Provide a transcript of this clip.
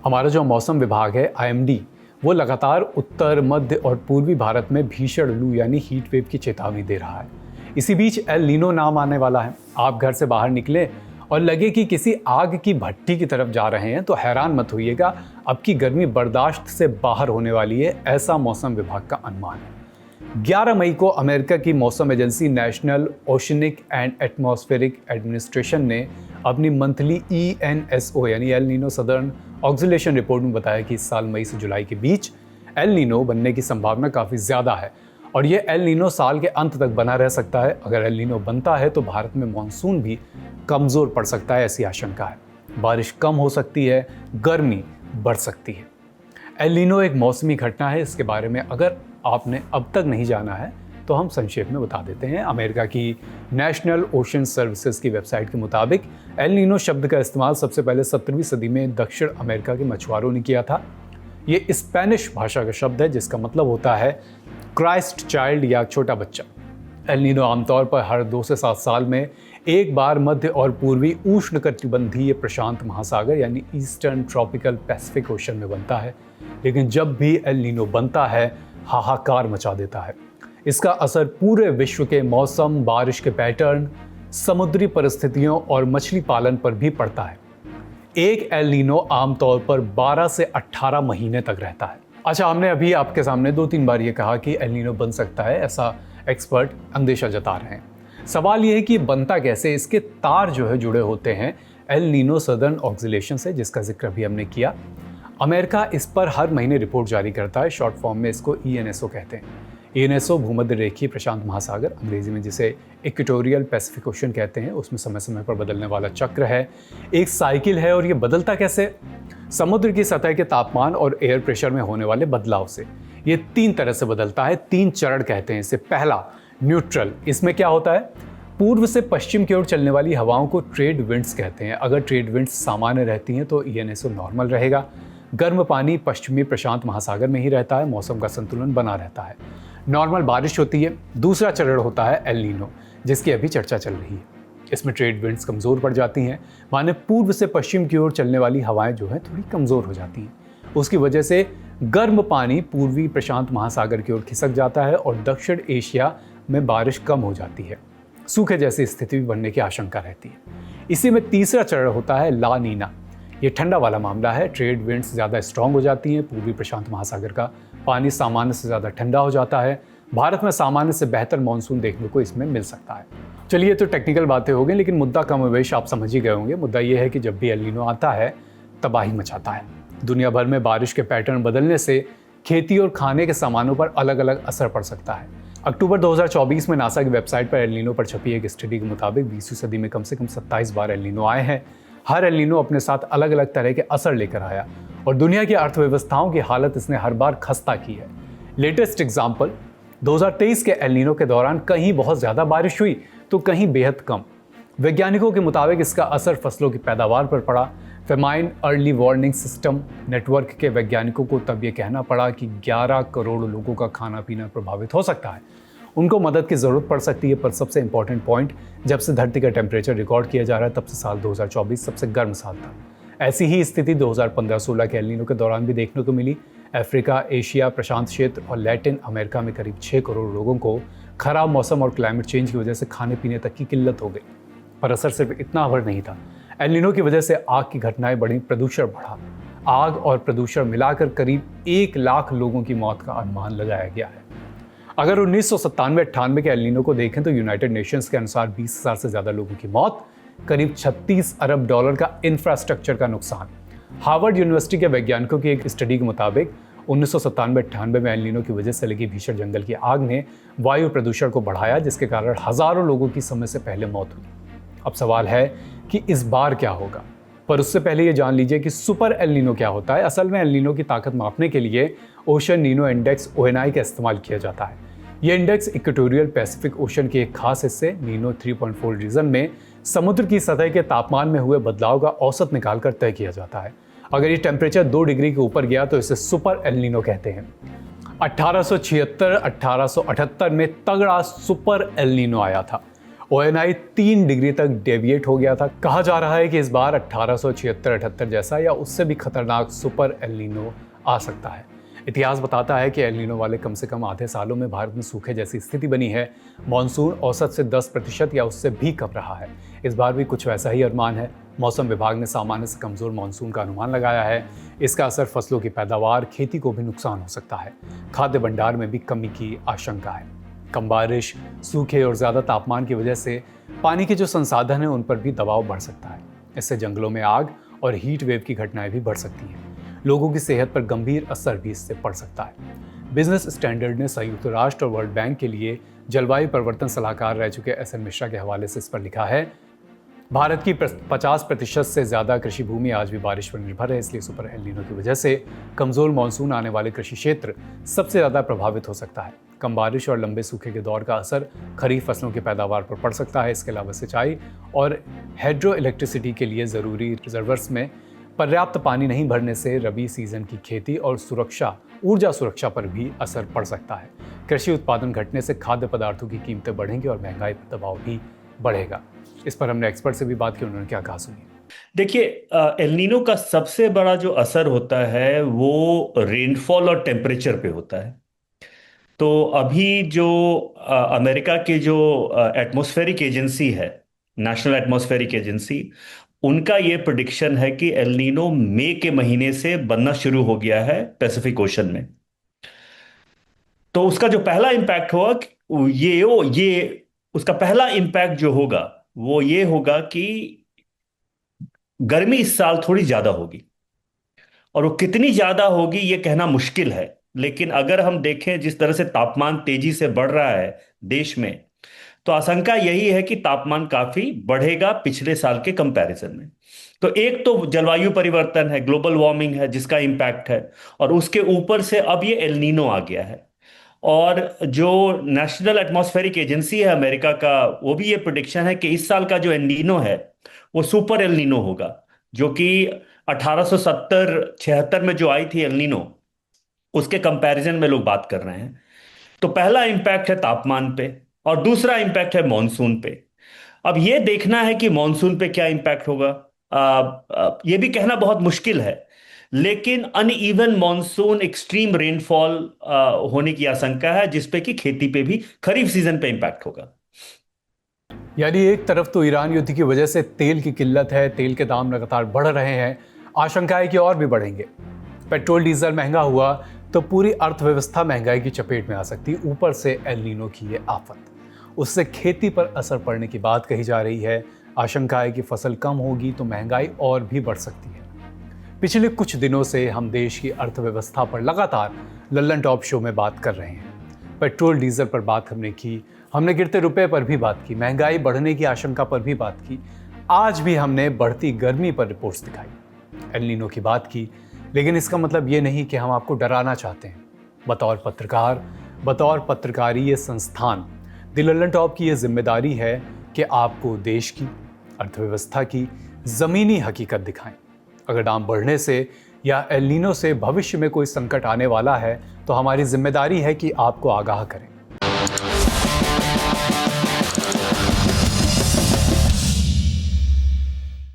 हमारा जो मौसम विभाग है IMD, वो लगातार उत्तर, मध्य और पूर्वी भारत में भीषण लू यानी हीट वेव की चेतावनी दे रहा है। इसी बीच एल नीनो नाम आने वाला है। आप घर से बाहर निकले और लगे कि किसी आग की भट्टी की तरफ जा रहे हैं तो हैरान मत होइएगा, अब की गर्मी बर्दाश्त से बाहर होने वाली है, ऐसा मौसम विभाग का अनुमान है। 11 मई को अमेरिका की मौसम agency national oceanic and atmospheric administration ने अपनी मंथली ENSO यानी El Nino southern oscillation report में बताया कि इस साल मई से जुलाई के बीच एल नीनो बनने की संभावना काफ़ी ज़्यादा है और ये एल नीनो साल के अंत तक बना रह सकता है। अगर एल नीनो बनता है तो भारत में मानसून भी कमज़ोर पड़ सकता है, ऐसी आशंका है। बारिश कम हो सकती है, गर्मी बढ़ सकती है। एल नीनो एक मौसमी घटना है, इसके बारे में अगर आपने अब तक नहीं जाना है तो हम संक्षेप में बता देते हैं। अमेरिका की नेशनल ओशन सर्विसेज की वेबसाइट के मुताबिक एल नीनो शब्द का इस्तेमाल सबसे पहले 17वीं सदी में दक्षिण अमेरिका के मछुआरों ने किया था। ये स्पेनिश भाषा का शब्द है जिसका मतलब होता है क्राइस्ट चाइल्ड या छोटा बच्चा। एल नीनो आमतौर पर हर 2 से 7 साल में एक बार मध्य और पूर्वी उष्णकटिबंधीय प्रशांत महासागर यानी ईस्टर्न ट्रॉपिकल पैसिफिक ओशन में बनता है। लेकिन जब भी एल नीनो बनता है, हाहाकार मचा देता है। इसका असर पूरे विश्व के मौसम, बारिश के पैटर्न, समुद्री परिस्थितियों और मछली पालन पर भी पड़ता है। एक एल नीनो आमतौर पर 12 से 18 महीने तक रहता है। अच्छा, हमने अभी आपके सामने 2-3 बार ये कहा कि एल नीनो बन सकता है, ऐसा एक्सपर्ट अंदेशा जता रहे हैं। सवाल ये है कि बनता कैसे। इसके तार जो है जुड़े होते हैं एल नीनो सदर्न ऑक्सीलेशन से, जिसका जिक्र अभी हमने किया। अमेरिका इस पर हर महीने रिपोर्ट जारी करता है, शॉर्ट फॉर्म में इसको ENSO कहते हैं। ENSO भूमध्य रेखीय प्रशांत महासागर, अंग्रेजी में जिसे इक्वेटोरियल पैसिफिक ओशन कहते हैं, उसमें समय समय पर बदलने वाला चक्र है, एक साइकिल है। और ये बदलता कैसे? समुद्र की सतह के तापमान और एयर प्रेशर में होने वाले बदलाव से। ये 3 तरह से बदलता है, 3 चरण कहते हैं इसे। पहला, न्यूट्रल। इसमें क्या होता है? पूर्व से पश्चिम की ओर चलने वाली हवाओं को ट्रेड विंड्स कहते हैं। अगर ट्रेड विंड्स सामान्य रहती हैं तो ENSO नॉर्मल रहेगा। गर्म पानी पश्चिमी प्रशांत महासागर में ही रहता है, मौसम का संतुलन बना रहता है, नॉर्मल बारिश होती है। दूसरा चरण होता है एल नीनो, जिसकी अभी चर्चा चल रही है। इसमें ट्रेड विंड्स कमज़ोर पड़ जाती हैं, माने पूर्व से पश्चिम की ओर चलने वाली हवाएं जो हैं थोड़ी कमज़ोर हो जाती हैं। उसकी वजह से गर्म पानी पूर्वी प्रशांत महासागर की ओर खिसक जाता है और दक्षिण एशिया में बारिश कम हो जाती है। सूखे जैसी स्थिति भी बनने की आशंका रहती है। इसी में तीसरा चरण होता है ला नीना। ये ठंडा वाला मामला है, ट्रेड विंड्स ज़्यादा स्ट्रॉन्ग हो जाती हैं, पूर्वी प्रशांत महासागर का पानी सामान्य से ज़्यादा ठंडा हो जाता है। भारत में सामान्य से बेहतर मानसून देखने को इसमें मिल सकता है। चलिए, तो टेक्निकल बातें हो गई, लेकिन मुद्दा कमोवेश आप समझ ही गए होंगे। मुद्दा ये है कि जब भी एल नीनो आता है तबाही मचाता है। दुनिया भर में बारिश के पैटर्न बदलने से खेती और खाने के सामानों पर अलग अलग असर पड़ सकता है। अक्टूबर 2024 में नासा की वेबसाइट पर एल नीनो पर छपी एक स्टडी के मुताबिक 20वीं सदी में कम से कम 27 बार एल नीनो आए हैं। हर एल नीनो अपने साथ अलग अलग तरह के असर लेकर आया और दुनिया की अर्थव्यवस्थाओं की हालत इसने हर बार खस्ता की है। लेटेस्ट एग्जाम्पल 2023 के एल नीनो के दौरान कहीं बहुत ज़्यादा बारिश हुई तो कहीं बेहद कम। वैज्ञानिकों के मुताबिक इसका असर फसलों की पैदावार पर पड़ा। Famine early warning system network के वैज्ञानिकों को तब ये कहना पड़ा कि 11 करोड़ लोगों का खाना पीना प्रभावित हो सकता है, उनको मदद की ज़रूरत पड़ सकती है। पर सबसे इंपॉर्टेंट पॉइंट, जब से धरती का टेम्परेचर रिकॉर्ड किया जा रहा है तब से साल 2024 सबसे गर्म साल था। ऐसी ही स्थिति 2015-16 के एल नीनो के दौरान भी देखने को मिली। अफ्रीका, एशिया, प्रशांत क्षेत्र और लैटिन अमेरिका में करीब 6 करोड़ लोगों को खराब मौसम और क्लाइमेट चेंज की वजह से खाने पीने तक की किल्लत हो गई। पर असर सिर्फ इतना भर नहीं था, एल नीनो की वजह से आग की घटनाएं बढ़ी, प्रदूषण बढ़ा। आग और प्रदूषण मिलाकर करीब 1 लाख लोगों की मौत का अनुमान लगाया गया है। अगर 1997-98 के एल नीनो को देखें तो यूनाइटेड नेशंस के अनुसार 20,000 से ज़्यादा लोगों की मौत, करीब $36 अरब का इंफ्रास्ट्रक्चर का नुकसान। हार्वर्ड यूनिवर्सिटी के वैज्ञानिकों की एक स्टडी के मुताबिक 1997-98 में एल नीनो की वजह से लगी भीषण जंगल की आग ने वायु प्रदूषण को बढ़ाया, जिसके कारण हज़ारों लोगों की समय से पहले मौत हुई। अब सवाल है कि इस बार क्या होगा, पर उससे पहले ये जान लीजिए कि सुपर एल नीनो क्या होता है। असल में एल नीनो की ताकत मापने के लिए ओशन नीनो इंडेक्स ONI का इस्तेमाल किया जाता है। यह इंडेक्स इक्वेटोरियल पैसिफिक ओशन के एक खास हिस्से नीनो 3.4 रीजन में समुद्र की सतह के तापमान में हुए बदलाव का औसत निकालकर तय किया जाता है। अगर ये टेम्परेचर 2 डिग्री के ऊपर गया तो इसे सुपर एल नीनो कहते हैं। 1876-1878 में तगड़ा सुपर एल नीनो आया था ONI 3 डिग्री तक डेविएट हो गया था। कहा जा रहा है कि इस बार 1876-78 जैसा या उससे भी खतरनाक सुपर एल नीनो आ सकता है। इतिहास बताता है कि एल नीनो वाले कम से कम आधे सालों में भारत में सूखे जैसी स्थिति बनी है। मानसून औसत से 10% या उससे भी कम रहा है। इस बार भी कुछ वैसा ही अनुमान है। मौसम विभाग ने सामान्य से कमजोर मानसून का अनुमान लगाया है। इसका असर फसलों की पैदावार, खेती को भी नुकसान हो सकता है। खाद्य भंडार में भी कमी की आशंका है। कम बारिश, सूखे और ज़्यादा तापमान की वजह से पानी के जो संसाधन हैं उन पर भी दबाव बढ़ सकता है। इससे जंगलों में आग और हीट वेव की घटनाएं भी बढ़ सकती हैं। लोगों की सेहत पर गंभीर असर भी इससे पड़ सकता है। बिजनेस स्टैंडर्ड ने संयुक्त राष्ट्र और वर्ल्ड बैंक के लिए जलवायु परिवर्तन सलाहकार रह चुके SN मिश्रा के हवाले से इस पर लिखा है, भारत की 50% से ज़्यादा कृषि भूमि आज भी बारिश पर निर्भर है। इसलिए सुपर एल नीनो की वजह से कमज़ोर मानसून आने वाले कृषि क्षेत्र सबसे ज़्यादा प्रभावित हो सकता है। कम बारिश और लंबे सूखे के दौर का असर खरीफ फसलों की पैदावार पर पड़ सकता है। इसके अलावा सिंचाई और हाइड्रो इलेक्ट्रिसिटी के लिए ज़रूरी रिजर्वर्स में पर्याप्त पानी नहीं भरने से रबी सीजन की खेती और ऊर्जा सुरक्षा पर भी असर पड़ सकता है। कृषि उत्पादन घटने से खाद्य पदार्थों की कीमतें बढ़ेंगी और महंगाई पर दबाव भी बढ़ेगा। इस पर हमने एक्सपर्ट से भी बात की, उन्होंने क्या कहा सुनिए। देखिए, एल नीनो का सबसे बड़ा जो असर होता है वो रेनफॉल और टेम्परेचर पे होता है। तो अभी जो अमेरिका के जो एटमॉस्फेरिक एजेंसी है, नेशनल एटमॉस्फेरिक एजेंसी, उनका ये प्रेडिक्शन है कि एल नीनो मई के महीने से बनना शुरू हो गया है पैसिफिक ओशन में। तो उसका जो पहला इम्पैक्ट होगा ये उसका पहला इम्पैक्ट जो होगा वो ये होगा कि गर्मी इस साल थोड़ी ज्यादा होगी। और वो कितनी ज्यादा होगी ये कहना मुश्किल है, लेकिन अगर हम देखें जिस तरह से तापमान तेजी से बढ़ रहा है देश में, तो आशंका यही है कि तापमान काफी बढ़ेगा पिछले साल के कंपैरिजन में। तो एक तो जलवायु परिवर्तन है, ग्लोबल वार्मिंग है जिसका इंपैक्ट है, और उसके ऊपर से अब ये एल नीनो आ गया है। और जो नेशनल एटमॉस्फेरिक एजेंसी है अमेरिका का, वो भी ये प्रेडिक्शन है कि इस साल का जो एल नीनो है वो सुपर एल नीनो होगा, जो कि 1870-76 में जो आई थी एल नीनो, उसके कंपैरिजन में लोग बात कर रहे हैं। तो पहला इंपैक्ट है तापमान पे और दूसरा इंपैक्ट है मॉनसून पे। अब ये देखना है कि मॉनसून पे क्या इंपैक्ट होगा। ये भी कहना बहुत मुश्किल है, लेकिन अनइवन मॉनसून, एक्सट्रीम रेनफॉल होने की आशंका है, जिसपे कि खेती पे भी खरीफ सीजन पे इंपैक्ट होगा। यानी एक तरफ तो ईरान युद्ध की वजह से तेल की किल्लत है, तेल के दाम लगातार बढ़ रहे हैं, आशंका है कि और भी बढ़ेंगे। पेट्रोल डीजल महंगा हुआ तो पूरी अर्थव्यवस्था महंगाई की चपेट में आ सकती है। ऊपर से एल नीनो की ये आफत, उससे खेती पर असर पड़ने की बात कही जा रही है। आशंका है कि फसल कम होगी तो महंगाई और भी बढ़ सकती है। पिछले कुछ दिनों से हम देश की अर्थव्यवस्था पर लगातार लल्लन टॉप शो में बात कर रहे हैं। पेट्रोल डीजल पर बात हमने की, हमने गिरते रुपए पर भी बात की, महंगाई बढ़ने की आशंका पर भी बात की, आज भी हमने बढ़ती गर्मी पर रिपोर्ट्स दिखाई, एल नीनो की बात की। लेकिन इसका मतलब ये नहीं कि हम आपको डराना चाहते हैं। बतौर पत्रकार, बतौर पत्रकारीय संस्थान, द लल्लन टॉप की ये जिम्मेदारी है कि आपको देश की अर्थव्यवस्था की ज़मीनी हकीकत दिखाएं। अगर दाम बढ़ने से या एल नीनो से भविष्य में कोई संकट आने वाला है तो हमारी जिम्मेदारी है कि आपको आगाह करें।